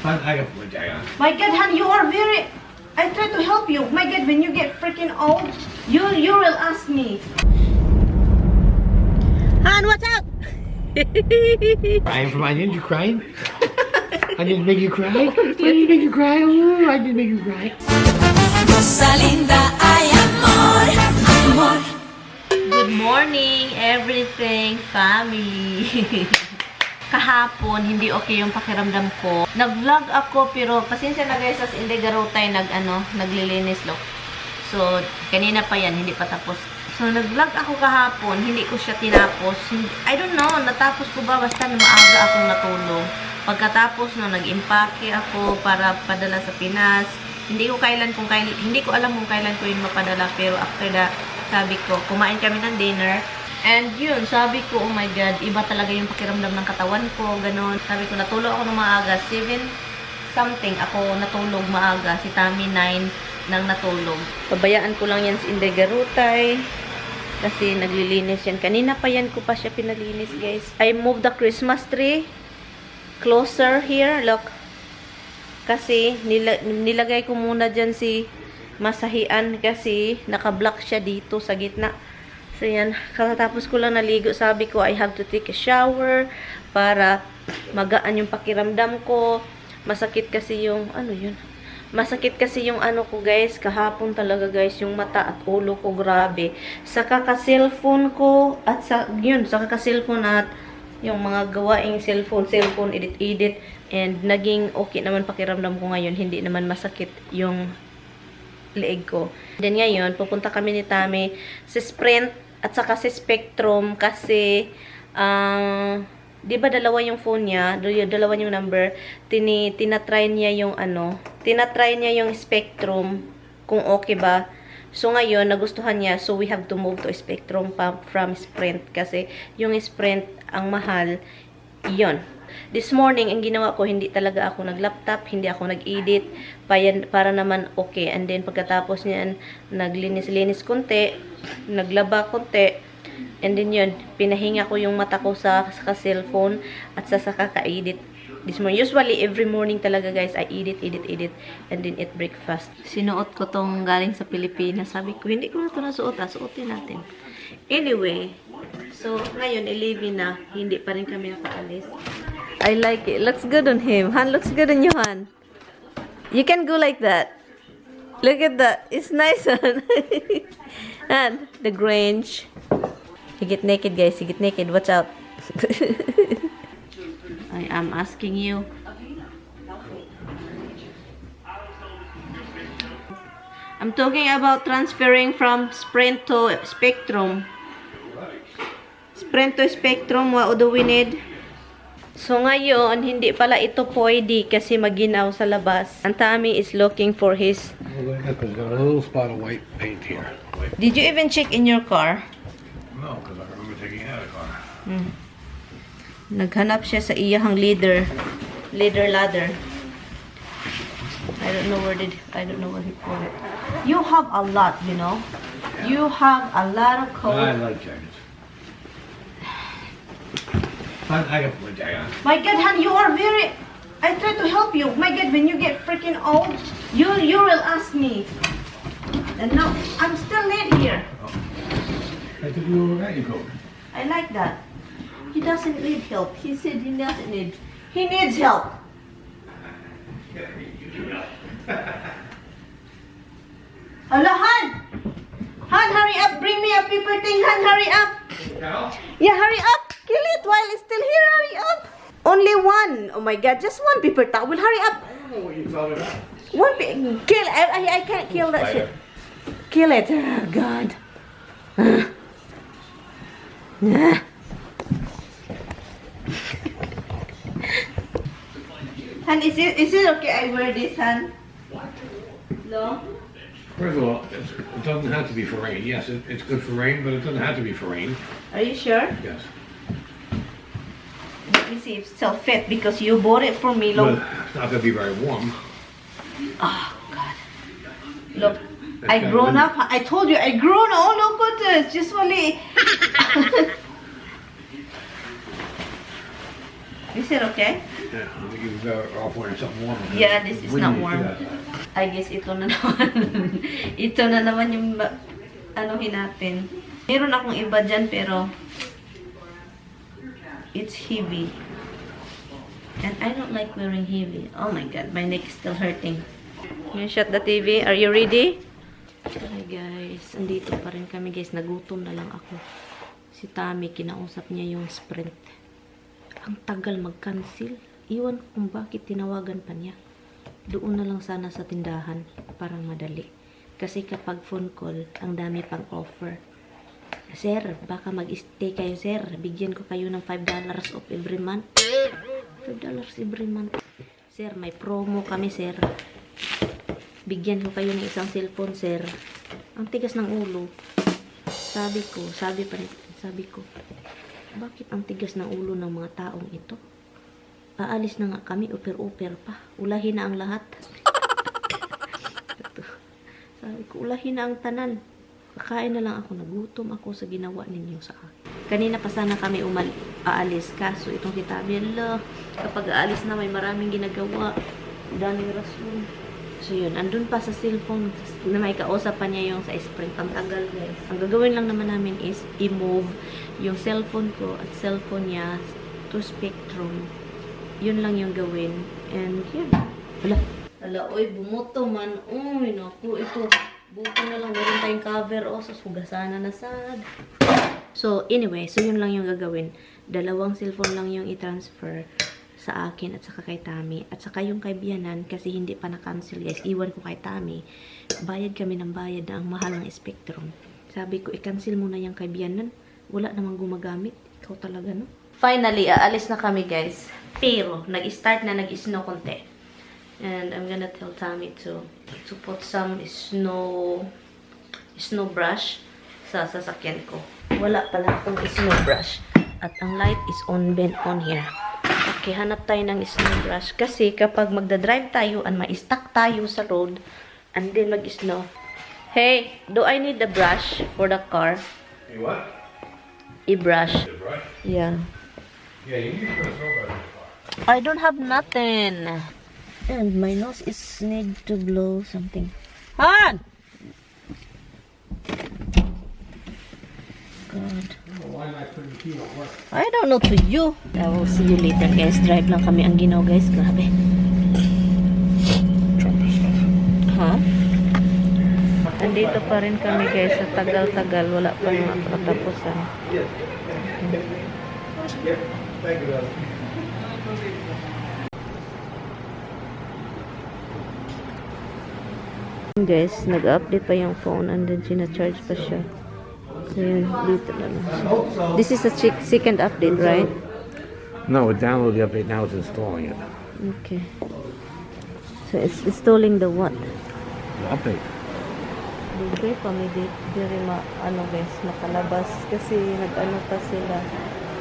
My God, hon, you are very... I try to help you. My God, when you get freaking old, you will ask me. Hon, what's up? Crying from my ninja crying? I didn't make you cry? I didn't make you cry? Oh, I didn't make you cry. Good morning, everything, family. Kahapon, hindi okay yung pakiramdam ko. Nag-vlog ako, pero pasensya na guys, as hindi garotay naglilinis look. So, kanina pa yan, hindi pa tapos. So, nag-vlog ako kahapon, hindi ko siya tinapos. I don't know, natapos ko ba? Basta maaga akong natulog. Pagkatapos, nag-impake ako para padala sa Pinas. Hindi ko alam kung kailan ko yun mapadala. Pero after that, sabi ko, kumain kami ng dinner. And yun, sabi ko, oh my God, iba talaga yung pakiramdam ng katawan ko, ganon. Sabi ko, natulog ako ng maaga, 7 something ako natulog maaga. Si Tami 9 nang natulog. Pabayaan ko lang yan si Inday Garutay. Kasi naglilinis yan. Kanina pa yan ko pa siya pinalinis, guys. I moved the Christmas tree closer here. Look. Kasi nilagay ko muna dyan si Masahian kasi naka-block siya dito sa gitna. So yan, katapos ko lang naligo, sabi ko I have to take a shower para magaan yung pakiramdam ko. Masakit kasi yung, masakit kasi yung ko guys, kahapon talaga guys, yung mata at ulo ko, grabe. Sa kaka-cellphone ko, at sa kaka-cellphone at yung mga gawaing cellphone, edit, and naging okay naman pakiramdam ko ngayon, hindi naman masakit yung leeg ko. Then ngayon, pupunta kami ni Tami sa Sprint at saka sa Spectrum kasi di ba dalawa yung phone niya, dalawa yung number, tinatry niya yung Spectrum kung okay ba. So ngayon nagustuhan niya, so we have to move to Spectrum from Sprint kasi yung Sprint ang mahal. Yon. This morning, ang ginawa ko, hindi talaga ako nag-laptop, hindi ako nag-edit, para naman okay. And then, pagkatapos niyan, naglinis-linis konti, naglaba konti, and then yun, pinahinga ko yung mata ko sa cellphone at sa kaka-edit. This morning, usually, every morning talaga guys, I edit, and then eat breakfast. Sinuot ko tong galing sa Pilipinas. Sabi ko, hindi ko na ito nasuot, suotin natin. Anyway, so, ngayon, 11 na, hindi pa rin kami nakaalis. I like it. Looks good on him. Han, looks good on you, Han. You can go like that. Look at that. It's nice, Han. And the Grange. You get naked, guys. You get naked. Watch out. I am asking you. I'm talking about transferring from Sprint to Spectrum. Sprint to Spectrum. What do we need? So ngayon, hindi pala ito pwede kasi maginaw sa labas. And Tommy is looking for his... Well, got a little spot of white paint here. Did you even check in your car? No, because I remember taking it out of the car. Naghanap siya sa iyahang ladder ladder. I don't know what he called it. You have a lot, you know. You have a lot of coats. I like jackets. I got my jacket on. My God, hon, you are very... I try to help you. My God, when you get freaking old, you will ask me. And now, I'm still late here. Oh. I thought you were wearing your coat. I like that. He doesn't need help. He said he doesn't need... He needs help. Hello, Han! Han, hurry up. Bring me a paper thing, Han. Hurry up. No? Yeah, hurry up. Kill it while it's still here. Hurry up. Only one. Oh my God, just one paper towel. Hurry up. I don't know what you're talking about. One kill. I can't kill that shit. Kill it. Oh God. Han, is it okay I wear this, Han? No? First of all, it doesn't have to be for rain. Yes, it's good for rain, but it doesn't have to be for rain. Are you sure? Yes. Let me see if it's still fit because you bought it for me. Look. But it's not going to be very warm. Oh God. Look. I grown up. I told you I grown. Oh look at this. Just only. Is it okay? Yeah, I think you better off wearing something warm. Yeah, this is not warm. I guess ito na naman. Ito na naman yung anuhin natin. Meron akong iba dyan pero it's heavy. And I don't like wearing heavy. Oh my god, my neck is still hurting. You shut the TV. Are you ready? Hi guys, andito pa rin kami guys. Nagutom na lang ako. Si Tami, kinausap niya yung Sprint. Ang tagal mag-cancel. Iwan ko kung bakit tinawagan pa niya. Doon na lang sana sa tindahan. Parang madali. Kasi kapag phone call, ang dami pang offer. Sir, baka mag-stay kayo sir. Bigyan ko kayo ng $5 off every month. $5 every month. Sir, may promo kami sir. Bigyan ko kayo ng isang cellphone sir. Ang tigas ng ulo. Sabi ko, bakit ang tigas ng ulo ng mga taong ito? Aalis na nga kami, uper-uper pa. Ulahin na ang lahat. Sabi ko, ulahin na ang tanan. Kakain na lang ako, nagutom ako sa ginawa ninyo sa akin. Kanina pa sana kami aalis. Kaso itong kitabela, kapag aalis na may maraming ginagawa. Daming rason. So yun, andun pa sa cellphone na may kausap pa niya yung sa Sprint. Ang tagal guys. Ang gagawin lang naman namin is i-move yung cellphone ko at cellphone niya to Spectrum. Yun lang yung gawin. And yun. Hala, oy, bumuto man. Uy, naku, ito. Buto na lang. Meron tayong cover. O, so sugasana na sad. So, anyway. So, yun lang yung gagawin. Dalawang cellphone lang yung i-transfer sa akin at saka kay Tami. At saka yung kay Bianan, kasi hindi pa na-cancel guys. Iwan ko kay Tami. Bayad kami ng bayad na ang mahal ng Spectrum. Sabi ko, i-cancel muna yung kay Bianan. Wala namang gumagamit. Ikaw talaga, no? Finally, aalis na kami guys. Pero, nag-start na nag-snow konti. And I'm gonna tell Tami to put some snow brush sa sasakyan ko. Wala pala akong snow brush. At ang light is on here. Okay, hanap tayo ng snow brush. Kasi kapag magdadrive tayo and ma-stuck tayo sa road and then mag-snow. Hey, do I need the brush for the car? Hey, what? I-brush. The brush? Yeah. Yeah, you need to put a snow brush in the car. I don't have nothing. And my nose is need to blow something. Han! God. Why am I putting the key on work? I don't know to you. I will see you later guys. Drive lang kami ang ginaw guys. Grabe. Trumpet stuff. Huh? Andito pa rin kami guys. Sa tagal-tagal. Wala pa mga katapusan. Thank you, brother. Guys, nag-update pa yung phone and then sina-charge pa siya. So yun, dito na lang. This is a second update, right? No, it downloaded the update. Now it's installing it. Okay. So it's installing the what? The update. Libre pa, may diri ano guys, makalabas. Kasi nag-ano pa sila.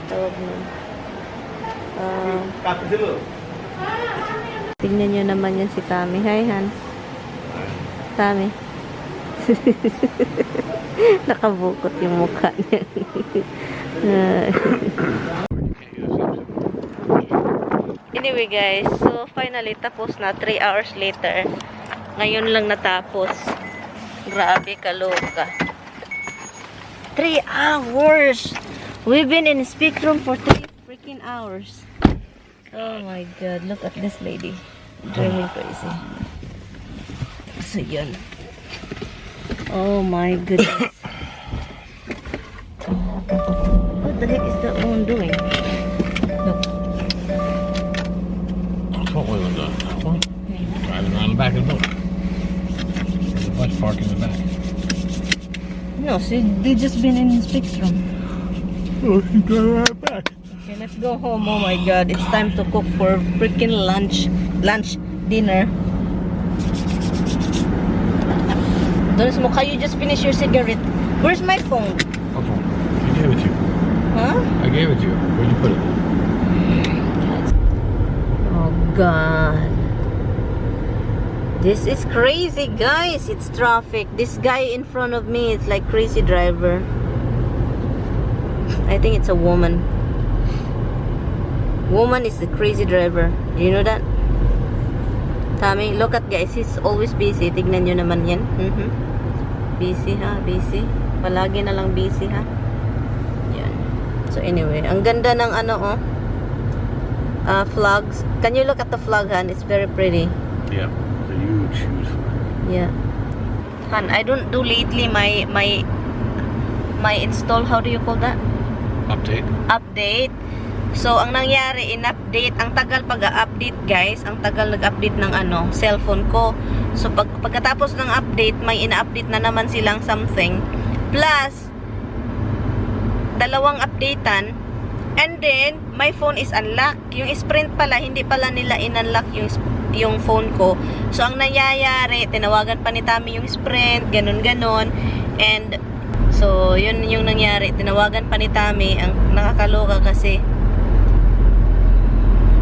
Tawag nun. Tingnan nyo naman yan si Tami. Hi, Han. Tami. Nakabukot yung mukha niya. Anyway guys, so finally tapos na 3 hours later. Ngayon lang natapos. Grabe kaloka. 3 hours! We've been in Spectrum for 3 freaking hours. Oh my god, look at this lady. Driving crazy. So yun. Oh my goodness. What the heck is that one doing? Look. What was it? That one? Driving around the back of the boat. There's a bus parked in the back. No, see, they just been in Spectrum. Oh, she's driving right back. Okay, let's go home. Oh my god, it's time to cook for freaking lunch, dinner. Doris Mocha, you just finished your cigarette. Where's my phone? What phone? I gave it to you. Huh? I gave it to you. Where'd you put it? Oh god. This is crazy, guys. It's traffic. This guy in front of me is like crazy driver. I think it's a woman. Woman is the crazy driver. You know that? Tami, look at guys. He's always busy. Tignan nyo naman yan. Busy ha, busy. Palagi na lang busy ha. Yan. So anyway, ang ganda ng ano flags. Can you look at the flag, Han? It's very pretty. Yeah, the huge Yeah. Han, I don't do lately my install, how do you call that? Update. So, ang nangyari, in-update, ang tagal pag-update guys, ang tagal nag-update ng cellphone ko. So, pagkatapos ng update, may ina-update na naman silang something. Plus, dalawang updatean, and then, my phone is unlocked. Yung Sprint pala, hindi pala nila in-unlock yung phone ko. So, ang nangyayari, tinawagan pa ni Tami yung Sprint, ganun-ganon, and, so, yun yung nangyari, tinawagan pa ni Tami, ang nakakaloka kasi,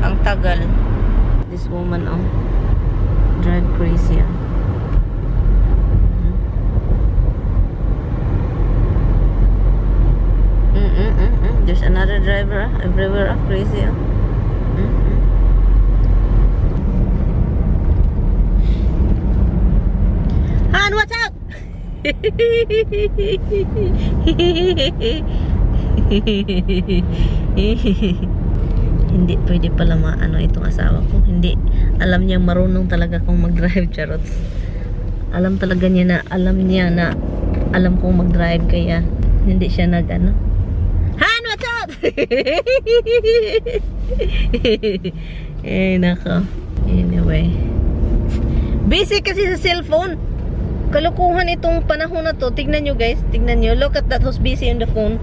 ang tagal. This woman, drive crazy, There's another driver, everywhere, crazy, Han, watch out! Hindi pwede pala itong asawa ko. Hindi. Alam niya marunong talaga kung mag-drive, charot. Alam talaga niya na, alam kong mag-drive, kaya hindi siya Han, watch out! Eh, nako. Anyway. Busy kasi sa cellphone. Kalukuhan itong panahon na to. Tignan nyo guys. Tignan nyo. Look at that who's busy on the phone.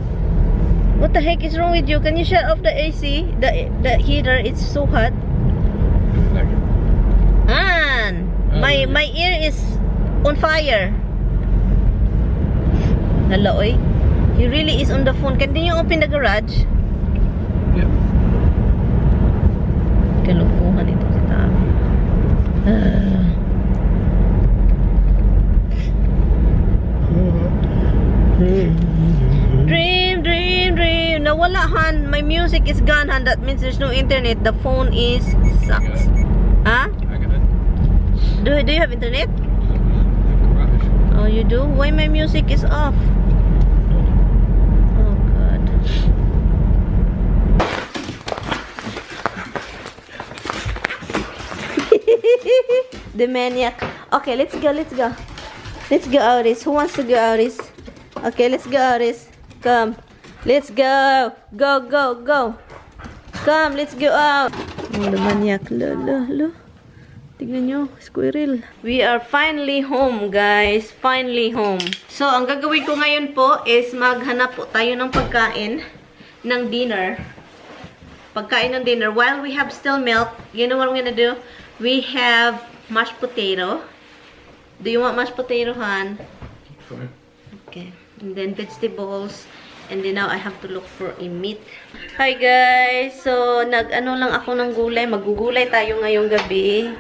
What the heck is wrong with you? Can you shut off the AC? The heater, it's so hot. Man, my ear is on fire. Hello, oy. He really is on the phone. Can you open the garage? Yeah. Kalukuhan ito si Tami. Dream. Nawala, Han. My music is gone, Han. That means there's no internet. The phone is sucks. Huh? I got it. Do you have internet? Oh, you do? Why my music is off? Oh, God. The maniac. Okay, let's go. Let's go, Auris. Who wants to go, Auris? Okay, let's go, Auris. Come. Let's go. Go. Come, let's go out. Oh, the maniac. Lo. Tignan nyo, squirrel. We are finally home, guys. Finally home. So, ang gagawin ko ngayon po is maghanap po tayo ng pagkain ng dinner. Pagkain ng dinner. While we have still milk, you know what I'm gonna do? We have mashed potato. Do you want mashed potato, Han? Fine. Okay. And then vegetables. And then now I have to look for a meat. Hi guys! So, nag-ano lang ako ng gulay. Magugulay tayo ngayong gabi.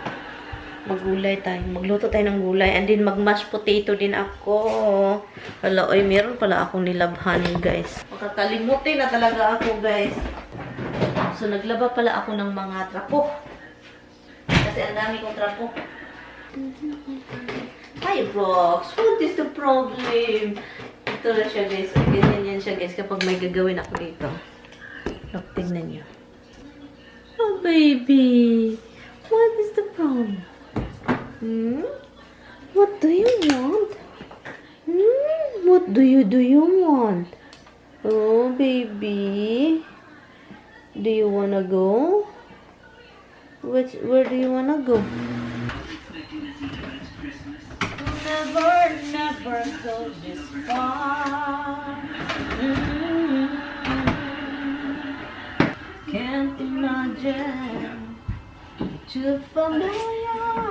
Magluto tayo ng gulay. And then mag-mashed potato din ako. Hala, oy, meron pala akong nilabhan, guys. Makakalimutin na talaga ako, guys. So, naglaba pala ako ng mga trapo. Kasi ang dami kong trapo. Hi, Rox! What is the problem? Ito na siya, guys. Ganyan yan siya, guys, kapag may gagawin ako dito. Look, tignan nyo. Oh, baby! What is the problem? What do you want? What do you want? Oh, baby. Do you wanna go? Where do you wanna go? Never go this far. Can't imagine too familiar.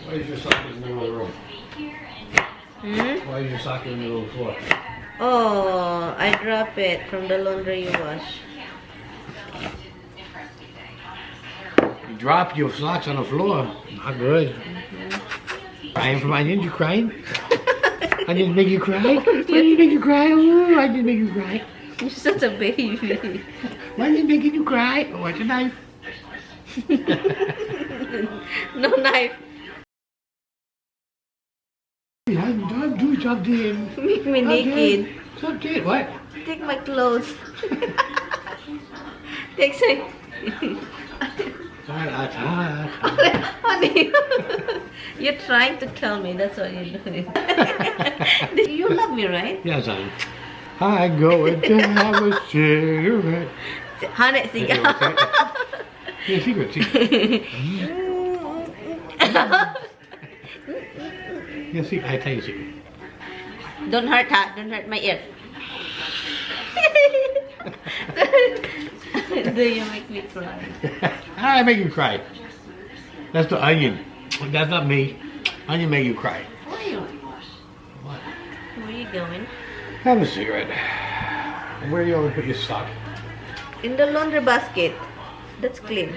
Why is your socket in the middle of the room? Why is your socket in the middle of the floor? Oh, I drop it from the laundry you wash. You dropped your socks on the floor. Not good. Crying for onions? You crying? Onions make you cry? Onions make you cry? Oh, onions make you cry. You're such a baby. Onions making you cry? Oh, what's a knife? No knife. Don't do something. Make me naked. Something. What? Take my clothes. Take some. Honey, you're trying to kill me. That's what you're doing. You love me, right? Yes, honey. I'm going to have a cigarette. Honey, sige. Yeah, secret. Yeah, see, I tell you secret. Don't hurt her. Don't hurt my ear. Do you make me cry? I make you cry. That's the onion. That's not me. Onion make you cry. Where are you? What? Where are you going? Have a cigarette. Where do you always put your sock? In the laundry basket. That's clean.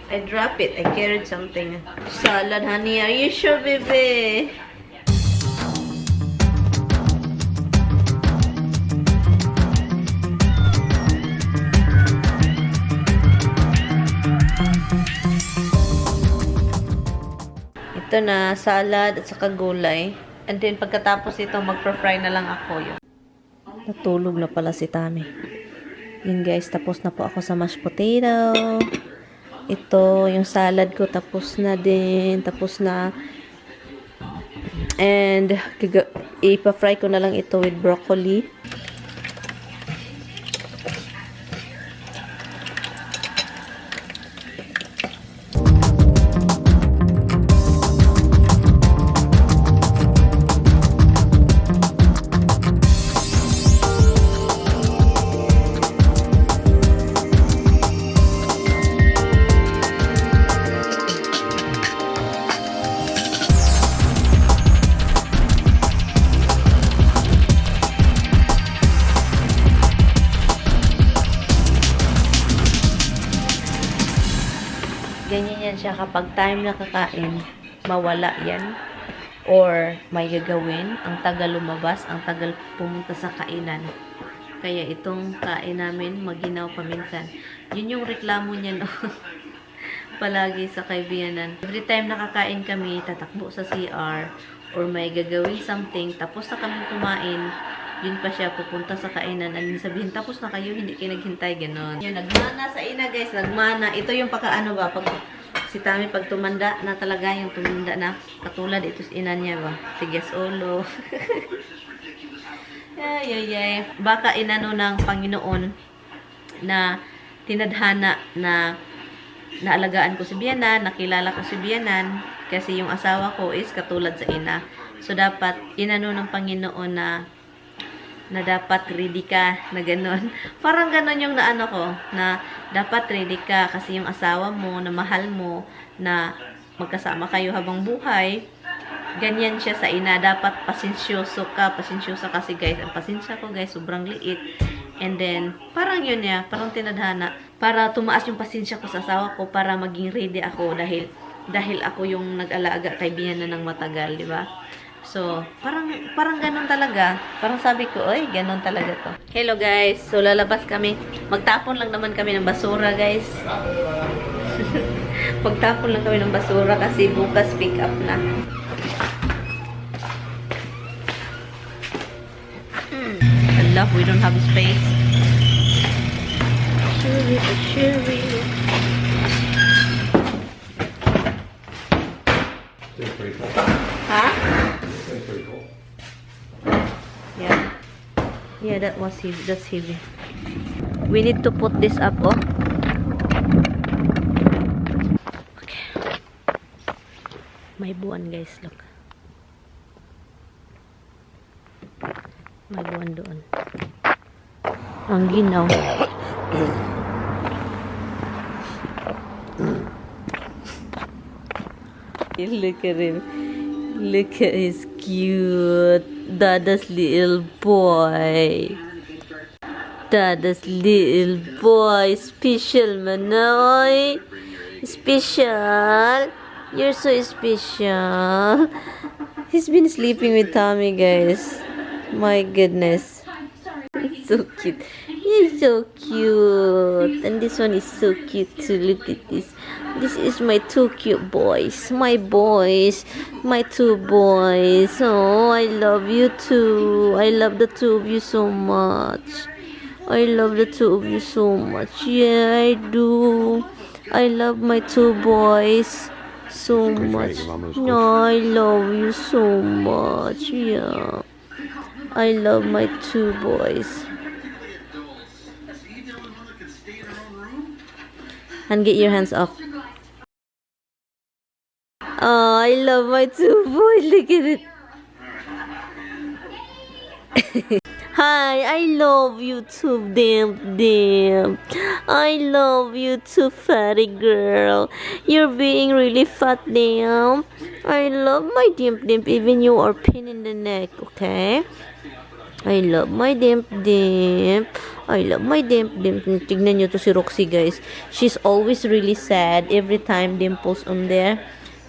I drop it. I carried something. Salad, honey. Are you sure, baby? Ito na, salad at saka gulay. And then, pagkatapos ito, magpa-fry na lang ako yun. Natulog na pala si Tami. Yun guys, tapos na po ako sa mashed potato. Ito, yung salad ko, tapos na din. Tapos na. And, ipa-fry ko na lang ito with broccoli. Ganyan yan siya kapag time na kakain, mawala yan. Or may gagawin, ang tagal lumabas, ang tagal pumunta sa kainan. Kaya itong kain namin, maginaw paminsan. Yun yung reklamo niya noon. Palagi sa kaibiganan. Every time nakakain kami, tatakbo sa CR, or may gagawin something, tapos na kami kumain, yun pa siya, pupunta sa kainan, and sabihin, tapos na kayo, hindi kayo naghintay, gano'n. Yung nagmana sa ina, guys, nagmana. Ito yung pagkaano ba, pag si Tami, pag tumanda na talaga, yung tumanda na, katulad, ito si ina niya ba, sige, solo. Ay. Baka inano ng Panginoon na tinadhana na naalagaan ko si Biyanan, nakilala ko si Biyanan, kasi yung asawa ko is katulad sa ina. So, dapat inano ng Panginoon na dapat ready ka, na gano'n. Parang gano'n yung naano ko, na dapat ready ka kasi yung asawa mo, na mahal mo, na magkasama kayo habang buhay, ganyan siya sa ina. Dapat pasensyoso ka, pasensyosa kasi guys. Ang pasensya ko guys, sobrang liit. And then, parang yun ya, parang tinadhana. Para tumaas yung pasensya ko sa asawa ko, para maging ready ako dahil ako yung nag-alaga kay Biyanan ng matagal, di ba? So, parang ganun talaga. Parang sabi ko, oy, ganun talaga to. Hello guys. So, lalabas kami. Magtapon lang naman kami ng basura, guys. Magtapon lang kami ng basura kasi bukas pick up na. Allah, we don't have space. Sherry. That's pretty cool. Huh? That's pretty cool. Yeah, that was heavy. That's heavy. We need to put this up, oh. Okay. May buwan, guys. Look. May buwan doon. Ang ginaw. Look at him. Look at his cute Dada's little boy. Dada's little boy. Special, Manoy. Special. You're so special. He's been sleeping with Tommy, guys. My goodness. He's so cute. He's so cute. And this one is so cute too. Look at this. This is my two cute boys. My boys. My two boys. Oh, I love you too. I love the two of you so much. I love the two of you so much. Yeah, I do. I love my two boys so much. No, I love you so much. Yeah. I love my two boys. And get your hands off. Oh, I love my two boys. Look at it. Hi, I love you too, damn. I love you too, fatty girl. You're being really fat, damn. I love my dimp, even you are pin in the neck, okay? I love my dimp. I love my dimp. Tignan nyo to si Roxy, guys. She's always really sad every time dimples on there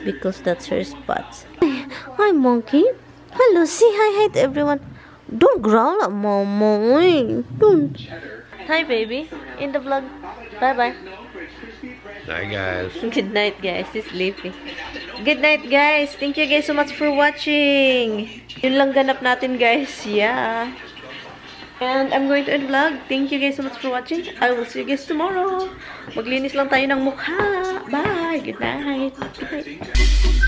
because that's her spot. Hi, monkey. Hello, say hi to everyone. Don't growl at mama. Don't. Hi, baby. In the vlog. Bye-bye. Hi, guys. Good night, guys. She's sleeping. Good night, guys. Thank you guys so much for watching. Yun lang ganap natin, guys. Yeah. And I'm going to end vlog. Thank you guys so much for watching. I will see you guys tomorrow. Maglinis lang tayo ng mukha. Bye. Good night. Good night.